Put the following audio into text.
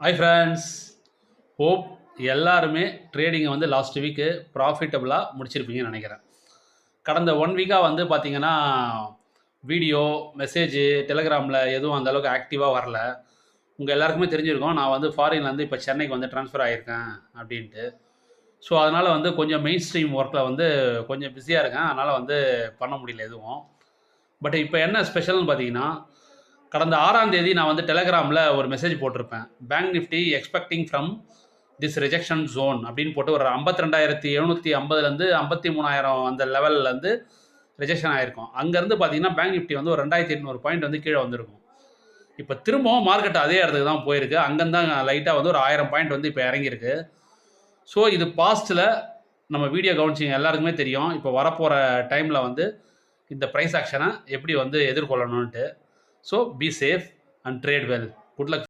Hi friends, hope எல்லாருமே ட்ரேடிங்கை வந்து last week ப்ராஃபிட்டபுளாக முடிச்சிருப்பீங்கன்னு நினைக்கிறேன். கடந்த 1 வீக்காக வந்து பார்த்தீங்கன்னா, வீடியோ, மெசேஜு, டெலகிராமில் எதுவும் அந்தளவுக்கு ஆக்டிவாக வரல. உங்கள் எல்லாருக்குமே தெரிஞ்சிருக்கும், நான் வந்து ஃபாரின்லேருந்து இப்போ சென்னைக்கு வந்து ட்ரான்ஸ்ஃபர் ஆகியிருக்கேன் அப்படின்ட்டு. ஸோ அதனால் வந்து கொஞ்சம் மெயின் ஸ்ட்ரீம் ஒர்க்கில் வந்து கொஞ்சம் பிஸியாக இருக்கேன். அதனால் வந்து பண்ண முடியல எதுவும். பட் இப்போ என்ன ஸ்பெஷல்னு பார்த்தீங்கன்னா, கடந்த 6ஆம் தேதி நான் வந்து டெலகிராமில் ஒரு மெசேஜ் போட்டிருப்பேன். Bank nifty expecting from this rejection zone அப்படின்னு போட்டு ஒரு 52,750லேருந்து 53,000 அந்த லெவல்லேருந்து ரிஜெக்ஷன் ஆகிருக்கும். அங்கேருந்து பார்த்தீங்கன்னா பேங்க் நிஃப்டி வந்து ஒரு 2,800 பாயிண்ட் வந்து கீழே வந்திருக்கும். இப்போ திரும்பவும் மார்க்கெட் அதே இடத்துக்கு தான் போயிருக்கு. அங்கேருந்து தான் லைட்டாக வந்து ஒரு 1000 பாயிண்ட் வந்து இப்போ இறங்கியிருக்கு. ஸோ இது பாஸ்ட்டில் நம்ம வீடியோ கவனிச்சிங்க எல்லாருக்குமே தெரியும். இப்போ வரப்போகிற டைமில் வந்து இந்த ப்ரைஸ் ஆக்ஷனை எப்படி வந்து எதிர்கொள்ளணுன்ட்டு. So be safe and trade well. Good luck.